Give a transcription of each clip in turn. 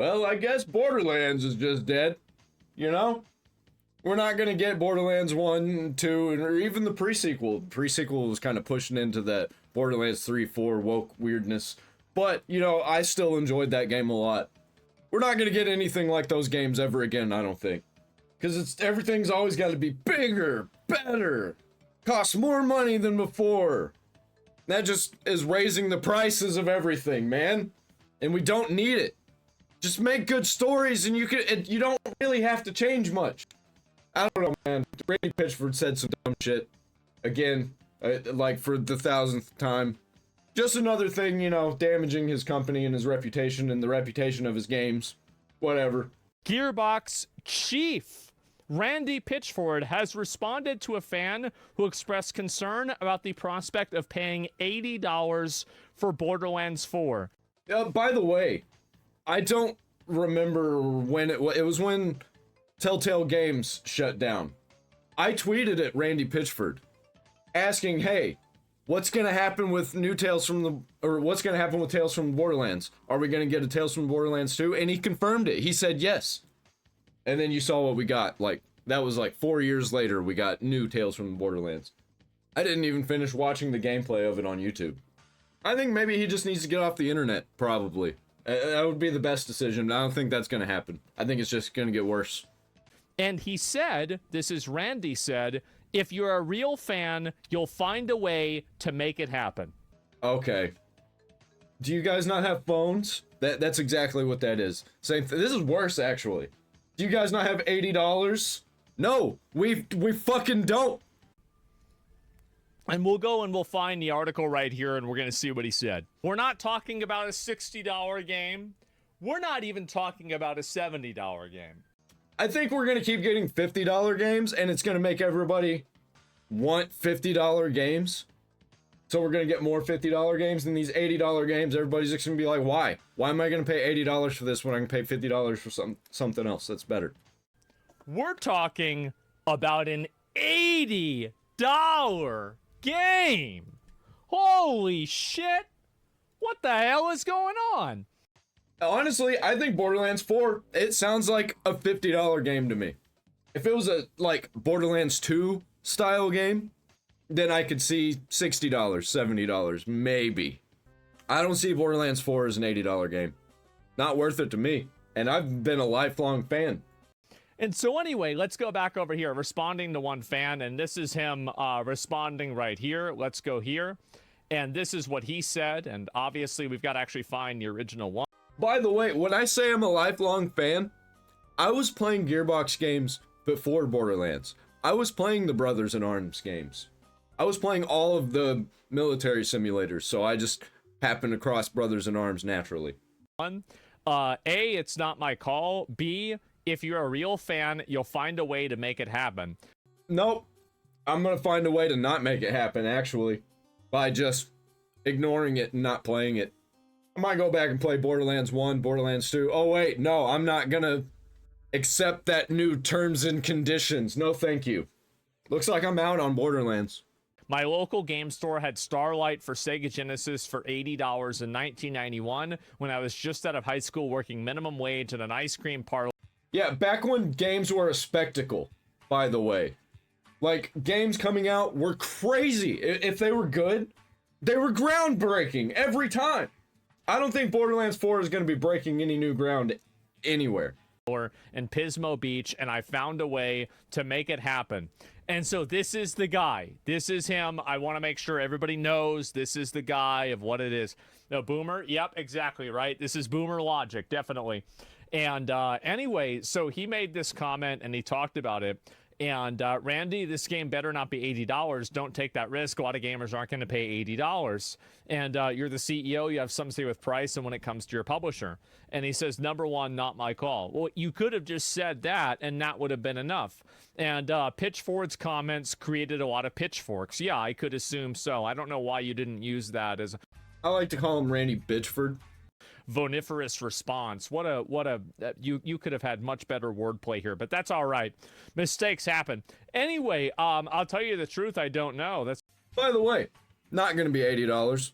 well, I guess Borderlands is just dead. You know? We're not gonna get Borderlands 1, 2, or even the pre-sequel. Pre-sequel was kind of pushing into that Borderlands 3, 4 woke weirdness. But, you know, I still enjoyed that game a lot. We're not gonna get anything like those games ever again, I don't think. Because everything's always gotta be bigger, better, costs more money than before. That just is raising the prices of everything, man. And we don't need it. Just make good stories and you don't really have to change much. I don't know, man. Randy Pitchford said some dumb shit. Again, like for the 1000th time. Just another thing, you know, damaging his company and his reputation and the reputation of his games. Whatever. Gearbox chief Randy Pitchford has responded to a fan who expressed concern about the prospect of paying $80 for Borderlands 4. By the way, I don't remember when it was when Telltale Games shut down. I tweeted at Randy Pitchford asking, hey, what's gonna happen with what's gonna happen with Tales from Borderlands? Are we gonna get a Tales from Borderlands 2? And he confirmed it. He said yes. And then you saw what we got. Like, that was like 4 years later, we got new Tales from Borderlands. I didn't even finish watching the gameplay of it on YouTube. I think maybe he just needs to get off the internet, probably. That would be the best decision. I don't think that's gonna happen. I think it's just gonna get worse. And he said, this is Randy said, if you're a real fan, you'll find a way to make it happen. Okay. Do you guys not have phones? That's exactly what that is. Same this is worse, actually. Do you guys not have $80? No, we fucking don't. And we'll go and we'll find the article right here and we're going to see what he said. We're not talking about a $60 game. We're not even talking about a $70 game. I think we're going to keep getting $50 games and it's going to make everybody want $50 games. So we're going to get more $50 games than these $80 games. Everybody's just going to be like, why? Why am I going to pay $80 for this when I can pay $50 for something else that's better? We're talking about an $80 game. Holy shit. What the hell is going on? Honestly, I think Borderlands 4, it sounds like a $50 game to me. If it was a, like, Borderlands 2 style game, then I could see $60, $70, maybe. I don't see Borderlands 4 as an $80 game. Not worth it to me. And I've been a lifelong fan. And so anyway, let's go back over here, responding to one fan, and this is him responding right here. Let's go here. And this is what he said, and obviously we've got to actually find the original one. By the way, when I say I'm a lifelong fan, I was playing Gearbox games before Borderlands. I was playing the Brothers in Arms games. I was playing all of the military simulators, so I just happened across Brothers in Arms naturally. A, it's not my call. B, if you're a real fan, you'll find a way to make it happen. Nope. I'm gonna find a way to not make it happen, actually, by just ignoring it and not playing it. I might go back and play Borderlands 1, Borderlands 2. Oh wait, no, I'm not gonna accept that new terms and conditions. No thank you. Looks like I'm out on Borderlands. My local game store had Starlight for Sega Genesis for $80 in 1991 when I was just out of high school working minimum wage at an ice cream parlor. Yeah, back when games were a spectacle, by the way. Like, games coming out were crazy. If they were good, they were groundbreaking every time. I don't think Borderlands 4 is going to be breaking any new ground anywhere. In Pismo Beach, and I found a way to make it happen. And so this is the guy. This is him. I want to make sure everybody knows this is the guy of what it is. No, Boomer? Yep, exactly, right? This is Boomer logic, definitely. And anyway, so he made this comment and he talked about it. And Randy, this game better not be $80. Don't take that risk. A lot of gamers aren't going to pay $80. And you're the CEO. You have something to say with price and when it comes to your publisher. And he says, number one, not my call. Well, you could have just said that and that would have been enough. And Pitchford's comments created a lot of pitchforks. Yeah, I could assume so. I don't know why you didn't use that as I like to call him Randy Bitchford. Voniferous response. You could have had much better wordplay here, but that's all right. Mistakes happen. Anyway, I'll tell you the truth, I don't know. That's By the way, not going to be $80.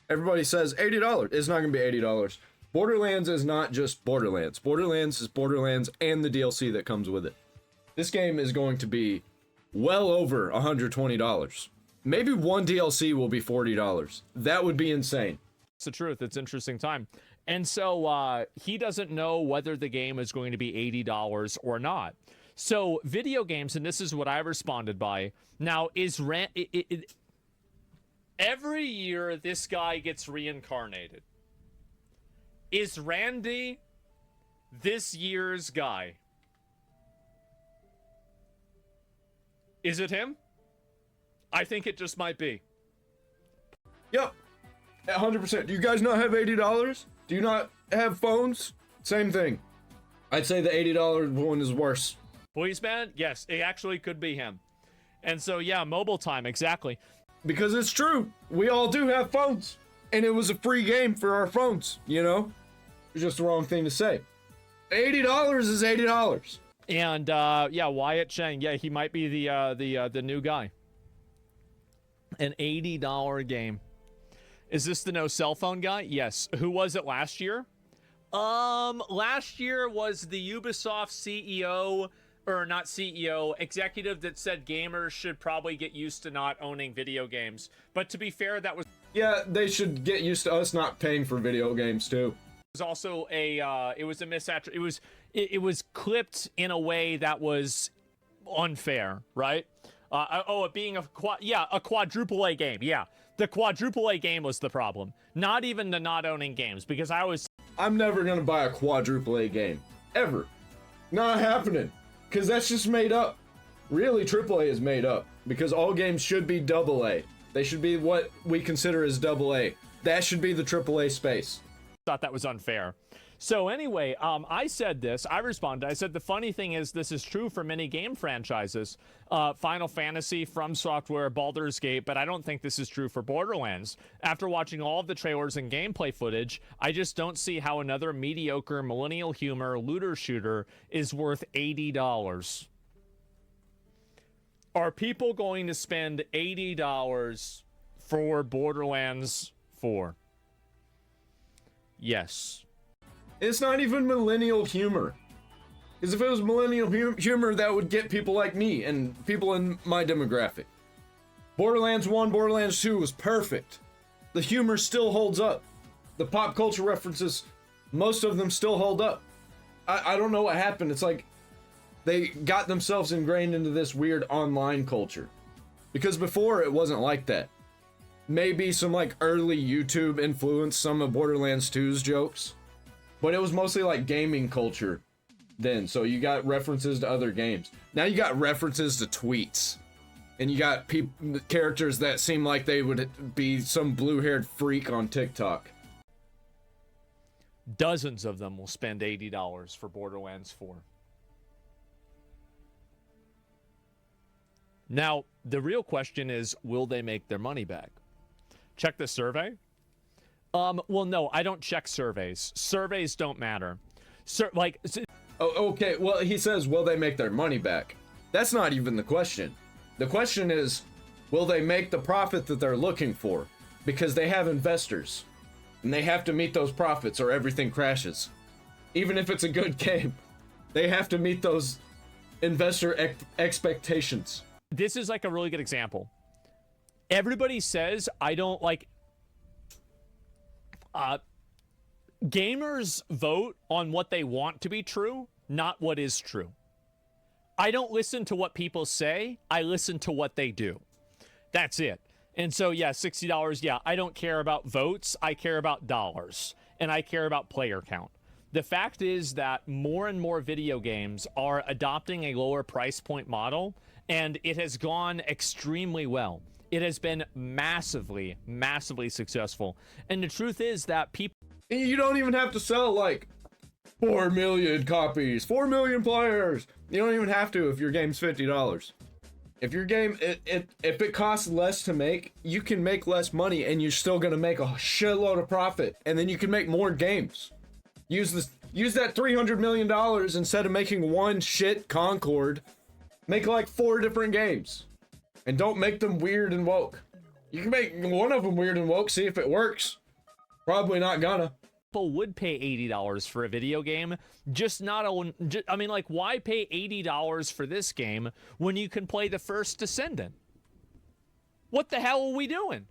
Everybody says $80. It's not going to be $80. Borderlands is not just Borderlands. Borderlands is Borderlands and the DLC that comes with it. This game is going to be well over $120. Maybe one DLC will be $40. That would be insane. It's the truth. It's interesting time. And so he doesn't know whether the game is going to be $80 or not. So video games, and this is what I responded by. Now, every year this guy gets reincarnated. Is Randy this year's guy? Is it him? I think it just might be. Yep. 100%. Do you guys not have $80? Do you not have phones? Same thing. I'd say the $80 one is worse. Policeman? Yes, it actually could be him. And so, yeah, mobile time, exactly. Because it's true. We all do have phones. And it was a free game for our phones, you know? It's just the wrong thing to say. $80 is $80. And, yeah, Wyatt Chang, yeah, he might be the new guy. An $80 game. Is this the no cell phone guy? Yes. Who was it last year? Last year was the Ubisoft CEO, or not CEO, executive that said gamers should probably get used to not owning video games. But to be fair, that was... Yeah, they should get used to us not paying for video games, too. It was also a, it was a it was clipped in a way that was unfair, right? It being a quadruple A game. Yeah, the quadruple A game was the problem. Not even the not owning games, because I'm never gonna buy a quadruple A game. Ever. Not happening. Because that's just made up. Really, triple A is made up. Because all games should be double A. They should be what we consider as double A. That should be the triple A space. Thought that was unfair. So anyway, I said this. I responded. I said the funny thing is this is true for many game franchises. Final Fantasy, From Software, Baldur's Gate, but I don't think this is true for Borderlands. After watching all of the trailers and gameplay footage, I just don't see how another mediocre millennial humor looter shooter is worth $80. Are people going to spend $80 for Borderlands 4? Yes. It's not even millennial humor. Because if it was millennial humor, that would get people like me and people in my demographic. Borderlands 1, Borderlands 2 was perfect. The humor still holds up. The pop culture references, most of them still hold up. I don't know what happened. It's like they got themselves ingrained into this weird online culture. Because before, it wasn't like that. Maybe some like early YouTube influenced some of Borderlands 2's jokes. But it was mostly like gaming culture then, so you got references to other games. Now you got references to tweets. And you got characters that seem like they would be some blue-haired freak on TikTok. Dozens of them will spend $80 for Borderlands 4. Now, the real question is, will they make their money back? Check the survey. Well, no, I don't check surveys. Surveys don't matter. Oh, okay. Well, he says, will they make their money back? That's not even the question. The question is, will they make the profit that they're looking for? Because they have investors. And they have to meet those profits or everything crashes. Even if it's a good game. They have to meet those investor expectations. This is like a really good example. Everybody says, I don't like... gamers vote on what they want to be true, not what is true. I don't listen to what people say. I listen to what they do. That's it. And so, yeah, $60, yeah, I don't care about votes. I care about dollars. And I care about player count. The fact is that more and more video games are adopting a lower price point model, and it has gone extremely well. It has been massively, massively successful. And the truth is that people... You don't even have to sell, like, 4 million copies, 4 million players. You don't even have to if your game's $50. If your game, if it costs less to make, you can make less money and you're still gonna make a shitload of profit. And then you can make more games. Use that $300 million instead of making one shit Concord. Make like 4 different games. And don't make them weird and woke. You can make one of them weird and woke, see if it works. Probably not gonna. people would pay $80 for a video game, I mean, like, why pay $80 for this game when you can play the first Descendant? What the hell are we doing?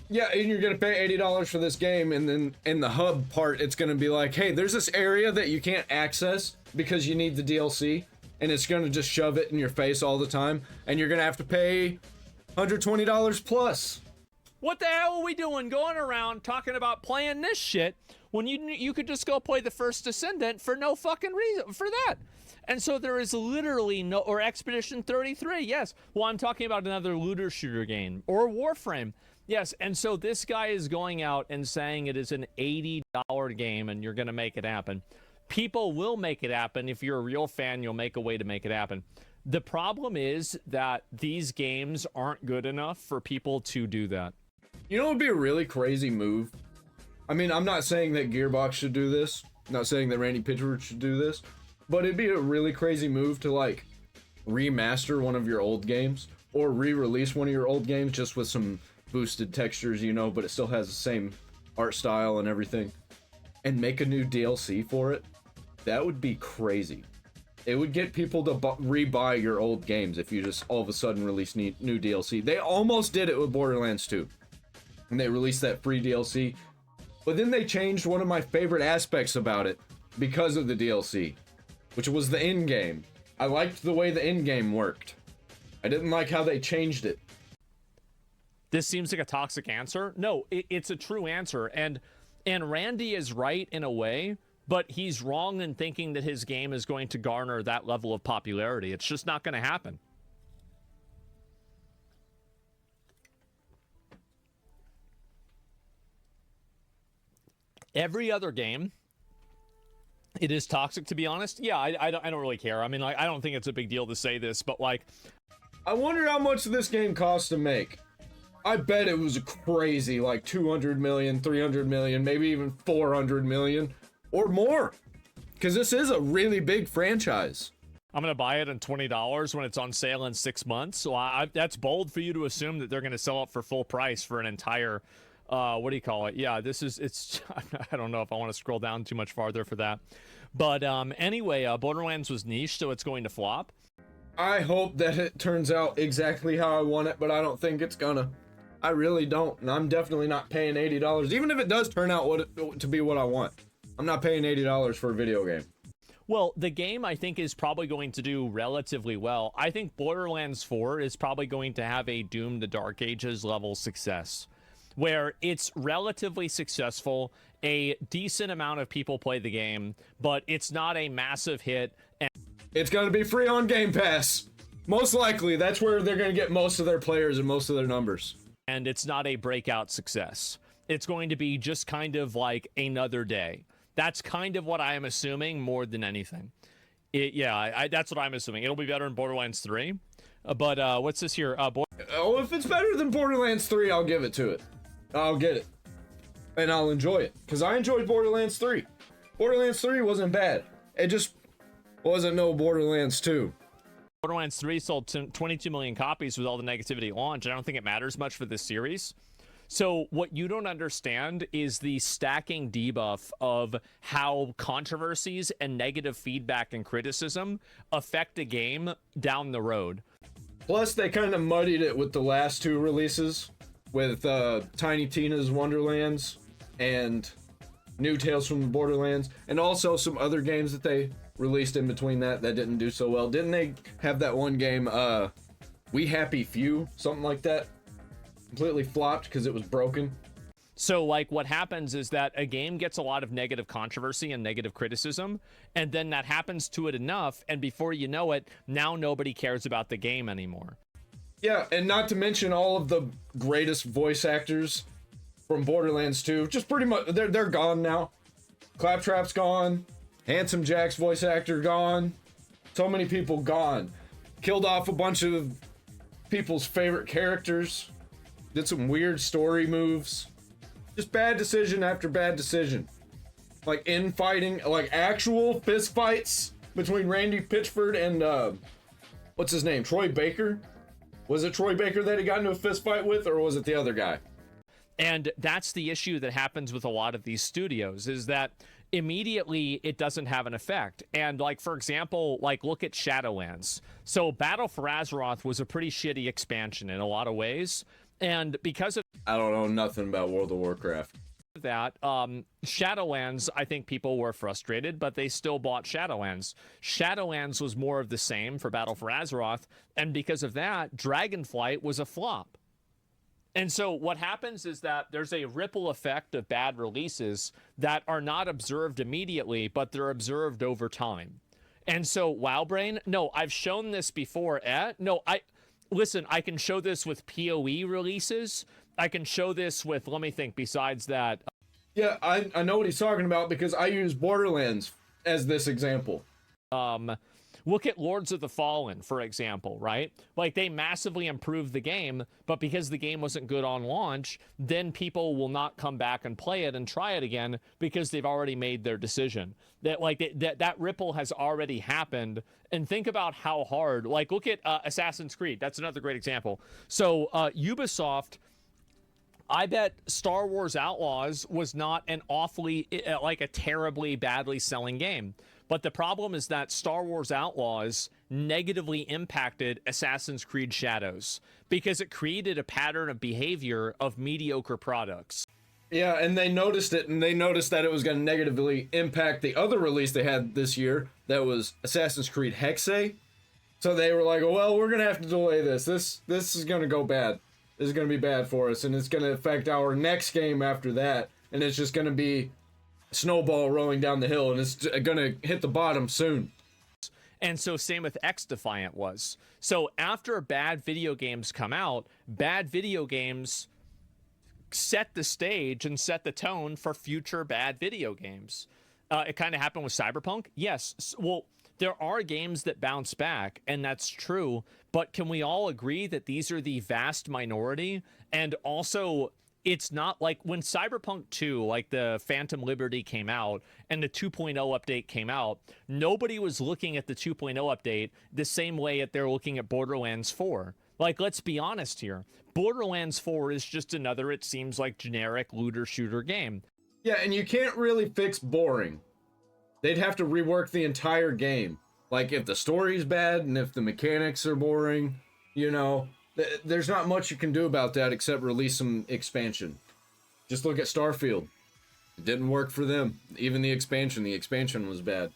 Yeah, and you're gonna pay $80 for this game, and then in the hub part, it's gonna be like, hey, there's this area that you can't access because you need the DLC, and it's gonna just shove it in your face all the time, and you're gonna have to pay $120 plus. What the hell are we doing going around talking about playing this shit when you could just go play the first Descendant for no fucking reason for that? And so there is literally no, or Expedition 33, yes. Well, I'm talking about another looter shooter game, or Warframe. Yes, and so this guy is going out and saying it is an $80 game and you're going to make it happen. People will make it happen. If you're a real fan, you'll make a way to make it happen. The problem is that these games aren't good enough for people to do that. You know what would be a really crazy move? I mean, I'm not saying that Gearbox should do this. I'm not saying that Randy Pitchford should do this. But it'd be a really crazy move to, like, remaster one of your old games. Or re-release one of your old games just with some boosted textures, you know, but it still has the same art style and everything, and make a new DLC for it. That would be crazy. It would get people to rebuy your old games if you just all of a sudden release new DLC. They almost did it with Borderlands 2, and they released that free DLC, but then they changed one of my favorite aspects about it because of the DLC, which was the end game. I liked the way the end game worked. I didn't like how they changed it. This seems like a toxic answer. No, it's a true answer. And Randy is right in a way, but he's wrong in thinking that his game is going to garner that level of popularity. It's just not going to happen. Every other game, it is toxic, to be honest. Yeah, I don't really care. I mean, like, I don't think it's a big deal to say this, but, like, I wonder how much this game cost to make. I bet it was crazy, like 200 million, 300 million, maybe even 400 million or more. Because this is a really big franchise. I'm going to buy it at $20 when it's on sale in 6 months. So that's bold for you to assume that they're going to sell it for full price for an entire, what do you call it? Yeah, I don't know if I want to scroll down too much farther for that. But anyway, Borderlands was niche, so it's going to flop. I hope that it turns out exactly how I want it, but I don't think it's gonna. I really don't, and I'm definitely not paying $80. Even if it does turn out to be what I want, I'm not paying $80 for a video game. Well, the game, I think, is probably going to do relatively well. I think Borderlands 4 is probably going to have a Doom the Dark Ages level success, where it's relatively successful, a decent amount of people play the game, but it's not a massive hit. And it's going to be free on Game Pass. Most likely, that's where they're going to get most of their players and most of their numbers. And it's not a breakout success. It's going to be just kind of like another day. That's kind of what I am assuming more than anything. That's what I'm assuming. It'll be better than Borderlands 3. But what's this here? If it's better than Borderlands 3, I'll give it to it. I'll get it. And I'll enjoy it. Because I enjoyed Borderlands 3. Borderlands 3 wasn't bad. It just wasn't no Borderlands 2. Borderlands 3 sold 22 million copies with all the negativity at launch. I don't think it matters much for this series. So what you don't understand is the stacking debuff of how controversies and negative feedback and criticism affect a game down the road. Plus, they kind of muddied it with the last two releases, with Tiny Tina's Wonderlands and New Tales from the Borderlands, and also some other games that they released in between that didn't do so well. Didn't they have that one game, We Happy Few, something like that? Completely flopped because it was broken. So, like, what happens is that a game gets a lot of negative controversy and negative criticism, and then that happens to it enough, and before you know it, now nobody cares about the game anymore. Yeah, and not to mention all of the greatest voice actors from Borderlands 2. Just pretty much, they're gone now. Claptrap's gone. Handsome Jack's voice actor gone. So many people gone. Killed off a bunch of people's favorite characters. Did some weird story moves. Just bad decision after bad decision. Like infighting, like actual fist fights between Randy Pitchford and, what's his name? Troy Baker? Was it Troy Baker that he got into a fist fight with, or was it the other guy? And that's the issue that happens with a lot of these studios, is that immediately it doesn't have an effect. And like, for example, like look at Shadowlands. So Battle for Azeroth was a pretty shitty expansion in a lot of ways. And because of I don't know nothing about World of Warcraft. that, Shadowlands, I think people were frustrated, but they still bought Shadowlands. Shadowlands was more of the same for Battle for Azeroth. And because of that, Dragonflight was a flop. And so what happens is that there's a ripple effect of bad releases that are not observed immediately, but they're observed over time. And so WowBrain, no, I've shown this before. Listen, I can show this with PoE releases. I can show this with, let me think, besides that. Yeah, I know what he's talking about because I use Borderlands as this example. Look at Lords of the Fallen, for example, right? Like, they massively improved the game, but because the game wasn't good on launch, then people will not come back and play it and try it again because they've already made their decision. That ripple has already happened. And think about how hard, like, look at Assassin's Creed. That's another great example. So Ubisoft, I bet Star Wars Outlaws was not an awfully, like a terribly badly selling game. But the problem is that Star Wars Outlaws negatively impacted Assassin's Creed Shadows because it created a pattern of behavior of mediocre products. Yeah, and they noticed it, and they noticed that it was going to negatively impact the other release they had this year, that was Assassin's Creed Hexe. So they were like, well, we're going to have to delay this. This is going to go bad. This is going to be bad for us, and it's going to affect our next game after that, and it's just going to be snowball rolling down the hill, and it's gonna hit the bottom soon. And so same with X Defiant was. So after bad video games come out, bad video games set the stage and set the tone for future bad video games. It kind of happened with Cyberpunk. Yes, well, there are games that bounce back, and that's true, but can we all agree that these are the vast minority? And also, it's not like when Cyberpunk 2, like the Phantom Liberty came out and the 2.0 update came out, nobody was looking at the 2.0 update the same way that they're looking at Borderlands 4. Like, let's be honest here. Borderlands 4 is just another, it seems like, generic looter shooter game. Yeah, and you can't really fix boring. They'd have to rework the entire game. Like, if the story's bad and if the mechanics are boring, you know, there's not much you can do about that except release some expansion. Just look at Starfield. It didn't work for them. Even the expansion was bad.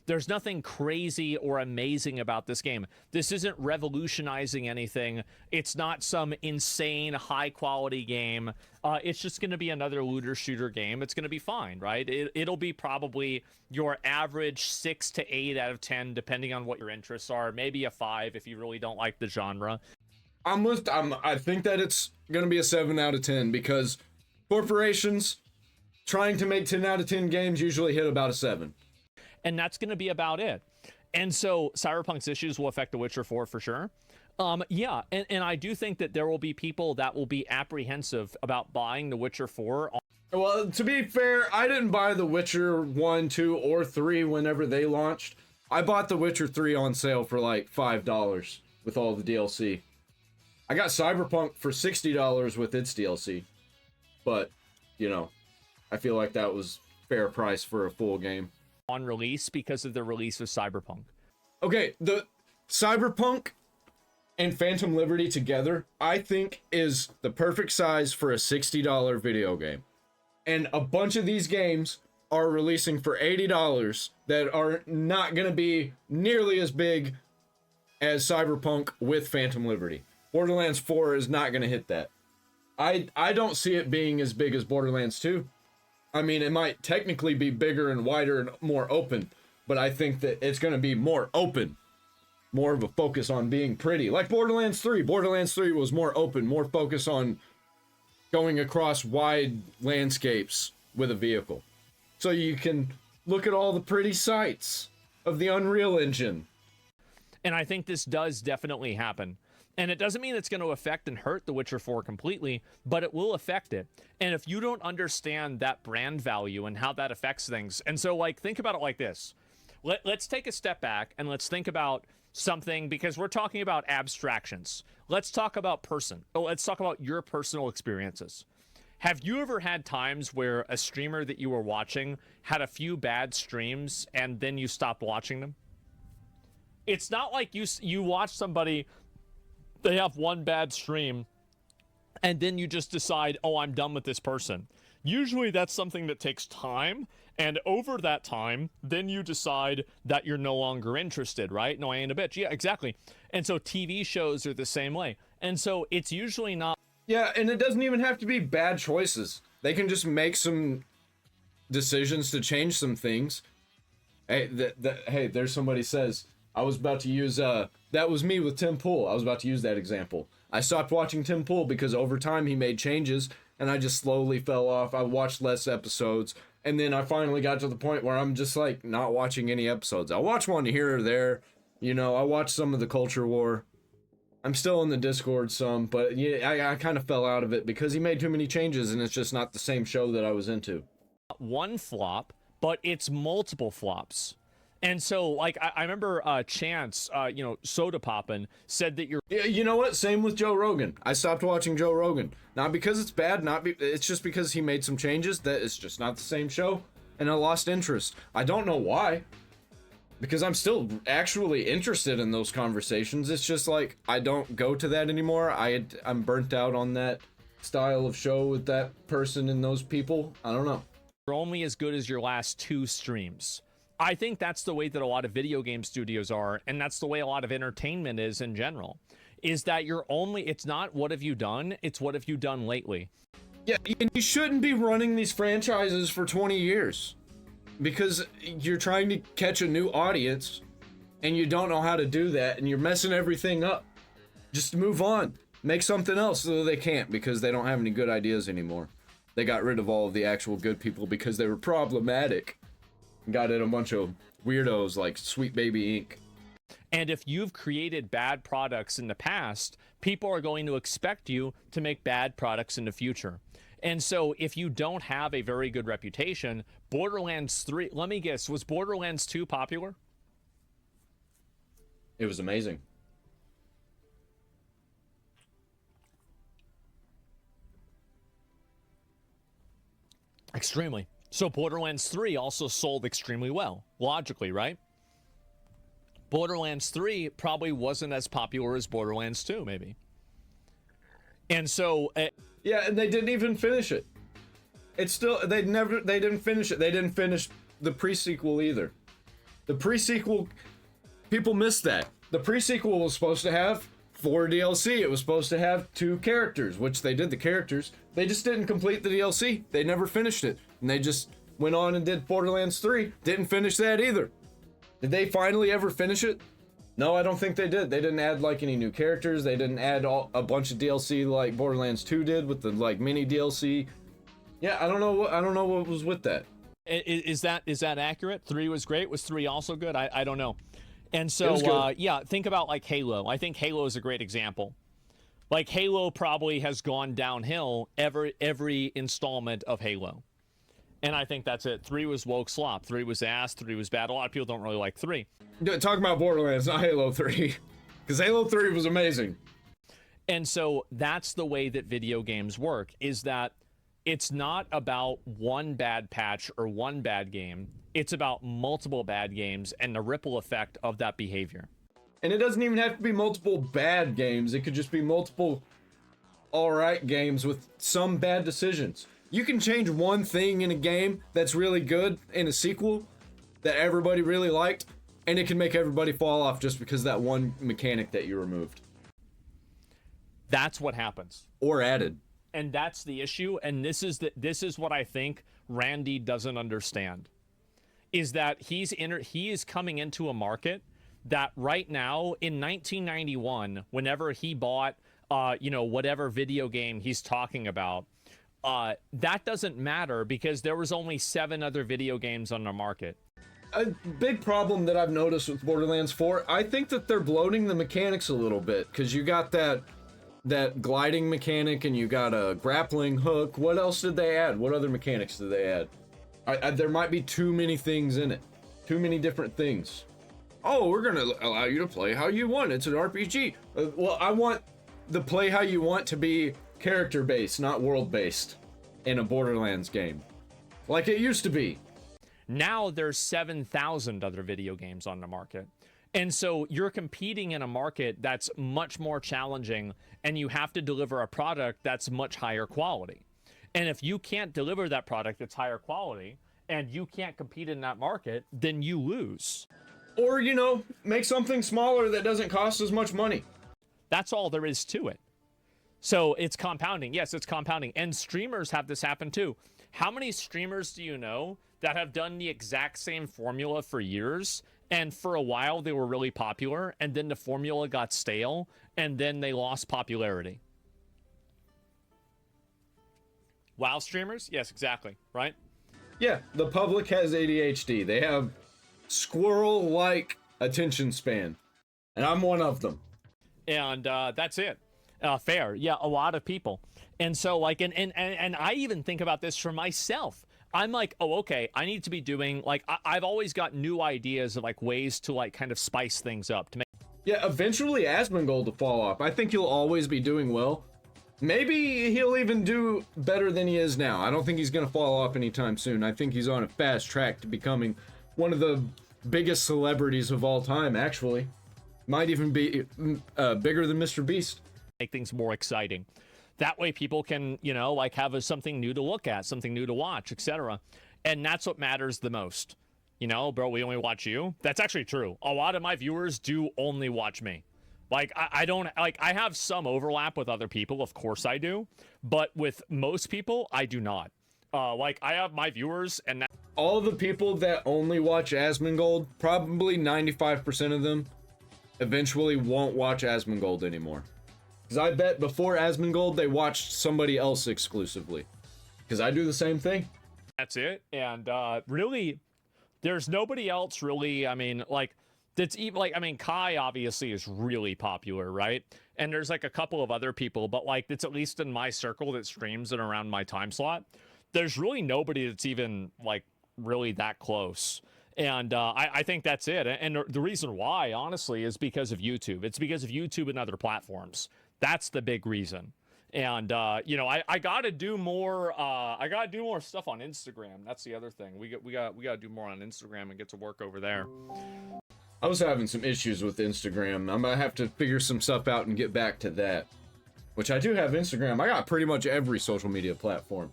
There's nothing crazy or amazing about this game. This isn't revolutionizing anything. It's not some insane high-quality game. It's just going to be another looter shooter game. It's going to be fine, right? It'll be probably your average 6 to 8 out of 10, depending on what your interests are. Maybe a 5 if you really don't like the genre. I think that it's going to be a 7 out of 10 because corporations trying to make 10 out of 10 games usually hit about a 7. And that's going to be about it. And so Cyberpunk's issues will affect The Witcher 4 for sure. Yeah, and I do think that there will be people that will be apprehensive about buying The Witcher 4. Well, to be fair, I didn't buy The Witcher 1, 2, or 3 whenever they launched. I bought The Witcher 3 on sale for like $5 with all the DLC. I got Cyberpunk for $60 with its DLC. But, you know, I feel like that was fair price for a full game. On release because of the release of Cyberpunk. Okay, the Cyberpunk and Phantom Liberty together, I think, is the perfect size for a $60 video game. And a bunch of these games are releasing for $80 that are not going to be nearly as big as Cyberpunk with Phantom Liberty. Borderlands 4 is not going to hit that. I don't see it being as big as Borderlands 2. I mean, it might technically be bigger and wider and more open, but I think that it's going to be more open. More of a focus on being pretty. Like Borderlands 3. Borderlands 3 was more open, more focus on going across wide landscapes with a vehicle. So you can look at all the pretty sights of the Unreal Engine. And I think this does definitely happen. And it doesn't mean it's going to affect and hurt The Witcher 4 completely, but it will affect it. And if you don't understand that brand value and how that affects things, and so, like, think about it like this. Let's take a step back and let's think about something, because we're talking about abstractions. Let's talk about let's talk about your personal experiences. Have you ever had times where a streamer that you were watching had a few bad streams and then you stopped watching them? It's not like you watch somebody, they have one bad stream, and then you just decide, oh, I'm done with this person. Usually that's something that takes time, and over that time, then you decide that you're no longer interested, right? No, I ain't a bitch. Yeah, exactly. And so TV shows are the same way. And so it's usually not. Yeah, and it doesn't even have to be bad choices. They can just make some decisions to change some things. Hey, hey, there's somebody says, I was about to use, that was me with Tim Pool. I was about to use that example. I stopped watching Tim Pool because over time he made changes, and I just slowly fell off. I watched less episodes, and then I finally got to the point where I'm just like not watching any episodes. I watch one here or there. You know, I watched some of the Culture War. I'm still in the Discord some, but yeah, I kind of fell out of it because he made too many changes, and it's just not the same show that I was into. One flop, but it's multiple flops. And so, like, I remember Chance, Soda Poppin' said that you're... Yeah, you know what? Same with Joe Rogan. I stopped watching Joe Rogan. Not because it's bad, it's just because he made some changes that it's just not the same show, and I lost interest. I don't know why, because I'm still actually interested in those conversations. It's just like, I don't go to that anymore. I'm burnt out on that style of show with that person and those people. I don't know. You're only as good as your last 2 streams. I think that's the way that a lot of video game studios are, and that's the way a lot of entertainment is in general, is that it's not what have you done, it's what have you done lately. Yeah, and you shouldn't be running these franchises for 20 years because you're trying to catch a new audience and you don't know how to do that and you're messing everything up. Just move on. Make something else, though they can't because they don't have any good ideas anymore. They got rid of all of the actual good people because they were problematic. Got in a bunch of weirdos like Sweet Baby Inc. And if you've created bad products in the past, people are going to expect you to make bad products in the future. And so if you don't have a very good reputation, Borderlands 3, let me guess, was Borderlands 2 popular? It was amazing. Extremely. So Borderlands 3 also sold extremely well, logically, right? Borderlands 3 probably wasn't as popular as Borderlands 2, maybe. And so... yeah, and they didn't even finish it. It's still... They didn't finish it. They didn't finish the pre-sequel either. The pre-sequel... People missed that. The pre-sequel was supposed to have 4 DLC. It was supposed to have 2 characters, which they did the characters. They just didn't complete the DLC. They never finished it. And they just went on and did Borderlands 3. Didn't finish that either. Did they finally ever finish it? No, I don't think they did. They didn't add like any new characters. They didn't add a bunch of DLC like Borderlands 2 did with the like mini DLC. Yeah, I don't know what was with that. Is that accurate? 3 was great. Was 3 also good? I don't know. And so yeah, think about like Halo. I think Halo is a great example. Like Halo probably has gone downhill every installment of Halo. And I think that's it. 3 was woke slop. 3 was ass. 3 was bad. A lot of people don't really like 3. Talking about Borderlands, not Halo 3. Because Halo 3 was amazing. And so that's the way that video games work, is that it's not about one bad patch or one bad game. It's about multiple bad games and the ripple effect of that behavior. And it doesn't even have to be multiple bad games. It could just be multiple alright games with some bad decisions. You can change one thing in a game that's really good in a sequel that everybody really liked, and it can make everybody fall off just because that one mechanic that you removed. That's what happens. Or added. And that's the issue, and this is what I think Randy doesn't understand. Is that he is coming into a market that right now in 1991, whenever he bought whatever video game he's talking about, that doesn't matter because there was only 7 other video games on the market. A big problem that I've noticed with Borderlands 4, I think that they're bloating the mechanics a little bit, because you got that gliding mechanic and you got a grappling hook. What else did they add? What other mechanics did they add? There might be too many things in it. Too many different things. Oh, we're gonna allow you to play how you want. It's an RPG. Well, I want the play how you want to be character based, not world based. in a Borderlands game. Like it used to be. Now there's 7,000 other video games on the market. And so you're competing in a market that's much more challenging, and you have to deliver a product that's much higher quality. And if you can't deliver that product that's higher quality, and you can't compete in that market, then you lose. Or, you know, make something smaller that doesn't cost as much money. That's all there is to it. So it's compounding. Yes, it's compounding. And streamers have this happen too. How many streamers do you know that have done the exact same formula for years, and for a while they were really popular, and then the formula got stale, and then they lost popularity? WoW streamers? Yes, exactly, right? Yeah, the public has ADHD. They have squirrel-like attention span, and I'm one of them. And that's it. Fair. Yeah, a lot of people. And so, like, and I even think about this for myself. I'm like, oh, okay, I need to be doing, like, I've always got new ideas of, like, ways to, like, kind of spice things up to make. Yeah, eventually Asmongold will fall off. I think he'll always be doing well. Maybe he'll even do better than he is now. I don't think he's going to fall off anytime soon. I think he's on a fast track to becoming one of the biggest celebrities of all time, actually. Might even be bigger than Mr. Beast. Make things more exciting. That way people can, you know, like have something new to look at, something new to watch, etc. And that's what matters the most. You know, bro, we only watch you. That's actually true. A lot of my viewers do only watch me. Like, I don't, like, I have some overlap with other people. Of course I do. But with most people, I do not. Like, I have my viewers, and all the people that only watch Asmongold, probably 95% of them, eventually won't watch Asmongold anymore. Because I bet before Asmongold, they watched somebody else exclusively. Because I do the same thing. That's it. And really, there's nobody else really, I mean, like, that's even, like, I mean, Kai obviously is really popular, right? And there's, like, a couple of other people, but, like, it's at least in my circle that streams and around my time slot. There's really nobody that's even, like, really that close. And I think that's it. And the reason why, honestly, is because of YouTube. It's because of YouTube and other platforms. That's the big reason. And you know, I gotta do more. I gotta do more stuff on Instagram. That's the other thing. We gotta do more on Instagram and get to work over there. I was having some issues with Instagram. I'm gonna have to figure some stuff out and get back to that. Which I do have Instagram. I got pretty much every social media platform.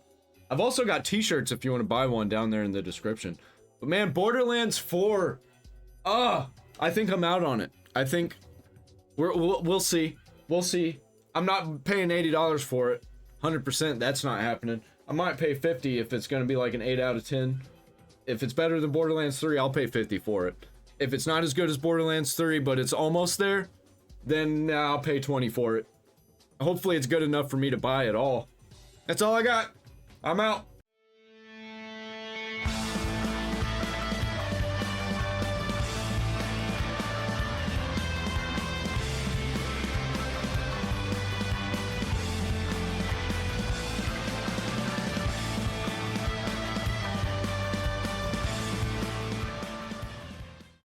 I've also got t-shirts if you want to buy one down there in the description. But man, Borderlands 4. I think I'm out on it. I think we'll see. We'll see. I'm not paying $80 for it. 100%, that's not happening. I might pay 50 if it's going to be like an 8 out of 10. If it's better than Borderlands 3, I'll pay 50 for it. If it's not as good as Borderlands 3, but it's almost there, then I'll pay 20 for it. Hopefully it's good enough for me to buy it all. That's all I got. I'm out.